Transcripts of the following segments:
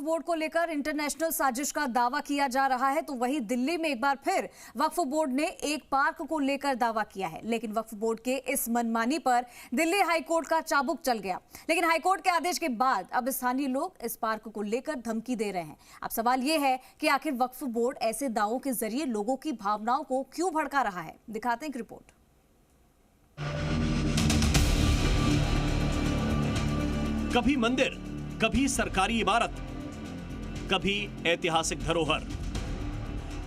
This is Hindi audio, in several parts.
बोर्ड को लेकर इंटरनेशनल साजिश का दावा किया जा रहा है, तो वहीं दिल्ली में एक बार फिर वक्फ बोर्ड ने एक पार्क को लेकर दावा किया है। लेकिन वक्फ बोर्ड के इस मनमानी पर दिल्ली हाईकोर्ट का चाबुक चल गया। लेकिन हाईकोर्ट के आदेश के बाद अब स्थानीय लोग इस पार्क को लेकर धमकी दे रहे हैं। अब सवाल यह है कि आखिर वक्फ बोर्ड ऐसे दावों के जरिए लोगों की भावनाओं को क्यों भड़का रहा है। दिखाते हैं एक रिपोर्ट। कभी मंदिर, कभी सरकारी इमारत, कभी ऐतिहासिक धरोहर।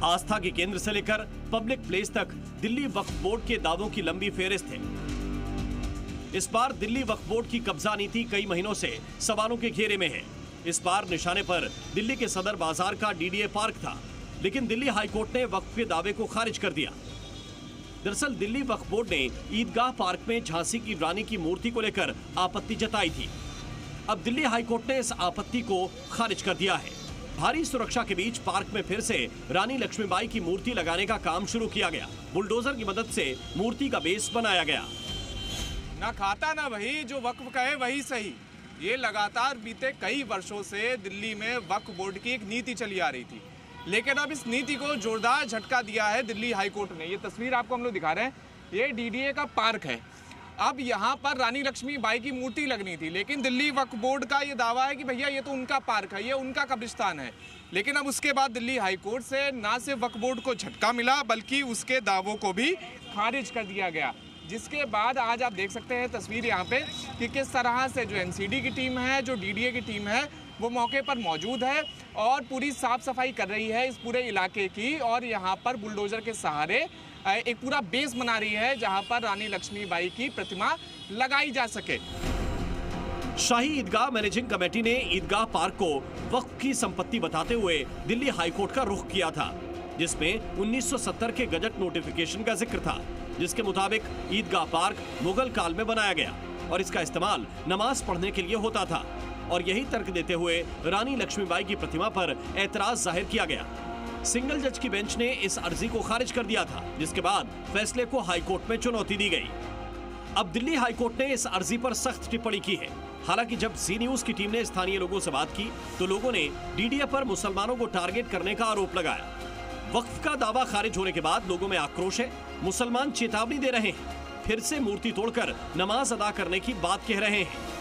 आस्था के केंद्र से लेकर पब्लिक प्लेस तक दिल्ली वक्फ बोर्ड के दावों की लंबी फेहरिस्त है। इस बार दिल्ली वक्फ बोर्ड की कब्जा नीति कई महीनों से सवालों के घेरे में है। इस बार निशाने पर दिल्ली के सदर बाजार का डीडीए पार्क था, लेकिन दिल्ली हाईकोर्ट ने वक्फ के दावे को खारिज कर दिया। दरअसल दिल्ली वक्फ बोर्ड ने ईदगाह पार्क में झांसी की रानी की मूर्ति को लेकर आपत्ति जताई थी। अब दिल्ली हाईकोर्ट ने इस आपत्ति को खारिज कर दिया है। भारी सुरक्षा के बीच पार्क में फिर से रानी लक्ष्मीबाई की मूर्ति लगाने का काम शुरू किया गया। बुलडोजर की मदद से मूर्ति का बेस बनाया गया। ना खाता ना वही, जो वक्फ कहे वही सही। ये लगातार बीते कई वर्षों से दिल्ली में वक्फ बोर्ड की एक नीति चली आ रही थी, लेकिन अब इस नीति को जोरदार झटका दिया है दिल्ली हाईकोर्ट ने। ये तस्वीर आपको हम लोग दिखा रहे हैं, ये डीडीए का पार्क है। अब यहाँ पर रानी लक्ष्मीबाई की मूर्ति लगनी थी, लेकिन दिल्ली वक्फ बोर्ड का ये दावा है कि भैया ये तो उनका पार्क है, ये उनका कब्रिस्तान है। लेकिन अब उसके बाद दिल्ली हाईकोर्ट से ना सिर्फ वक्फ बोर्ड को झटका मिला, बल्कि उसके दावों को भी खारिज कर दिया गया। जिसके बाद आज आप देख सकते हैं तस्वीर यहाँ पे कि किस तरह से जो एनसीडी की टीम है, जो डीडीए की टीम है, वो मौके पर मौजूद है और पूरी साफ सफाई कर रही है इस पूरे इलाके की। और यहाँ पर बुलडोजर के सहारे एक पूरा बेस बना रही है जहाँ पर रानी लक्ष्मीबाई की प्रतिमा लगाई जा सके। शाही ईदगाह मैनेजिंग कमेटी ने ईदगाह पार्क को वक्फ की संपत्ति बताते हुए दिल्ली हाईकोर्ट का रुख किया था, जिसमें 1970 के गजट नोटिफिकेशन का जिक्र था, जिसके मुताबिक ईदगाह पार्क मुगल काल में बनाया गया और इसका इस्तेमाल नमाज पढ़ने के लिए होता था। और यही तर्क देते हुए रानी लक्ष्मीबाई की प्रतिमा पर ऐतराज जाहिर किया गया। सिंगल जज की बेंच ने इस अर्जी को खारिज कर दिया था, जिसके बाद फैसले को हाईकोर्ट में चुनौती दी गई। अब दिल्ली हाईकोर्ट ने इस अर्जी पर सख्त टिप्पणी की है। हालांकि जब जी न्यूज की टीम ने स्थानीय लोगों से बात की तो लोगों ने डीडीए पर मुसलमानों को टारगेट करने का आरोप लगाया। वक्फ का दावा खारिज होने के बाद लोगों में आक्रोश है। मुसलमान चेतावनी दे रहे हैं, फिर से मूर्ति तोड़कर नमाज अदा करने की बात कह रहे हैं।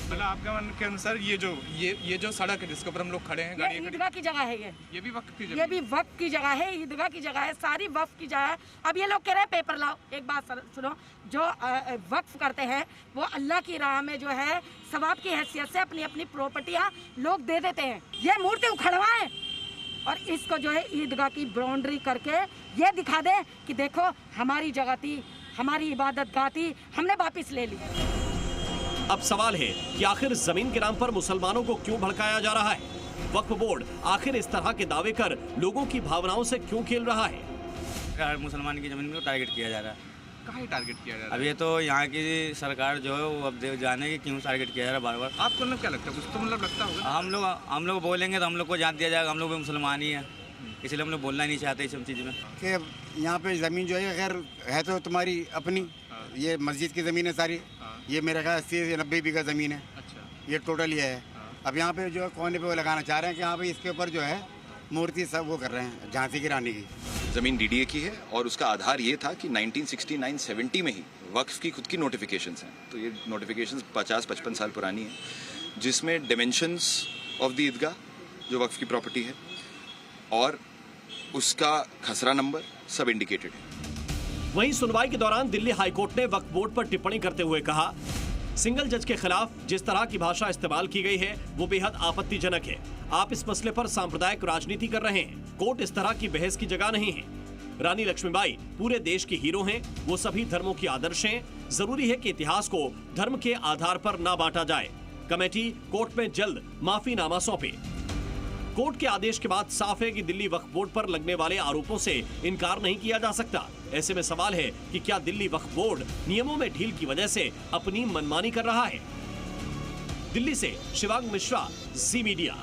मतलब आपके मन के अनुसार ये जो सड़क है जिसके ऊपर हम लोग खड़े हैं, गाड़ी ईदगाह की जगह है, ये भी वक्फ की जगह, ये भी वक्फ की जगह है, ईदगाह की जगह है, सारी वक्फ की जगह है। अब ये लोग कह रहे हैं पेपर लाओ। एक बात सुनो, जो वक्फ करते हैं वो अल्लाह की राह में जो है सवाब की हैसियत से अपनी अपनी प्रॉपर्टियां लोग दे देते हैं। ये मूर्ति उखड़वाएं और इसको जो है ईदगाह की बाउंड्री करके ये दिखा दे कि देखो हमारी जगह थी, हमारी इबादत गाह थी, हमने वापिस ले ली। अब सवाल है कि आखिर जमीन के नाम पर मुसलमानों को क्यों भड़काया जा रहा है। वक्फ बोर्ड आखिर इस तरह के दावे कर लोगों की भावनाओं से क्यों खेल रहा है। मुसलमान की जमीन को टारगेट किया जा रहा है। कहाँ टारगेट किया जा रहा है? अब ये तो यहाँ की सरकार जो है वो अब जाने की क्यों टारगेट किया जा रहा है बार बार। आपको मतलब क्या लगता है, कुछ तो मतलब लगता होगा। हम लोग बोलेंगे तो हम लोग को जान दिया जाएगा, हम लोग भी मुसलमान ही है, इसलिए हम लोग बोलना नहीं चाहते इस सब चीज़ में कि यहाँ पे ज़मीन जो है खैर है तो तुम्हारी अपनी, ये मस्जिद की ज़मीन है सारी, ये मेरा ख्याल 80 से 90 बीघा ज़मीन है। अच्छा। ये टोटल ये है। अब यहाँ पे जो है कोने पे वो लगाना चाह रहे हैं कि यहाँ पे इसके ऊपर जो है मूर्ति सब वो कर रहे हैं झांसी की रानी की। ज़मीन डीडीए की है और उसका आधार ये था कि 1969-70 में ही वक्फ की खुद की नोटिफिकेशंस हैं। तो ये नोटिफिकेशंस 50-55 साल पुरानी है, जिसमें डिमेंशंस ऑफ द ईदगाह जो वक्फ की प्रॉपर्टी है और उसका खसरा नंबर सब इंडिकेटेड है। वहीं सुनवाई के दौरान दिल्ली हाईकोर्ट ने वक्फ बोर्ड पर टिप्पणी करते हुए कहा, सिंगल जज के खिलाफ जिस तरह की भाषा इस्तेमाल की गई है वो बेहद आपत्तिजनक है। आप इस मसले पर सांप्रदायिक राजनीति कर रहे हैं। कोर्ट इस तरह की बहस की जगह नहीं है। रानी लक्ष्मीबाई पूरे देश की हीरो हैं, वो सभी धर्मों की आदर्श हैं। जरूरी है कि इतिहास को धर्म के आधार पर ना बांटा जाए। कमेटी कोर्ट में जल्द माफीनामा सौंपे। कोर्ट के आदेश के बाद साफ है कि दिल्ली वक्फ बोर्ड पर लगने वाले आरोपों से इनकार नहीं किया जा सकता। ऐसे में सवाल है कि क्या दिल्ली वक्फ बोर्ड नियमों में ढील की वजह से अपनी मनमानी कर रहा है। दिल्ली से शिवांग मिश्रा, जी मीडिया।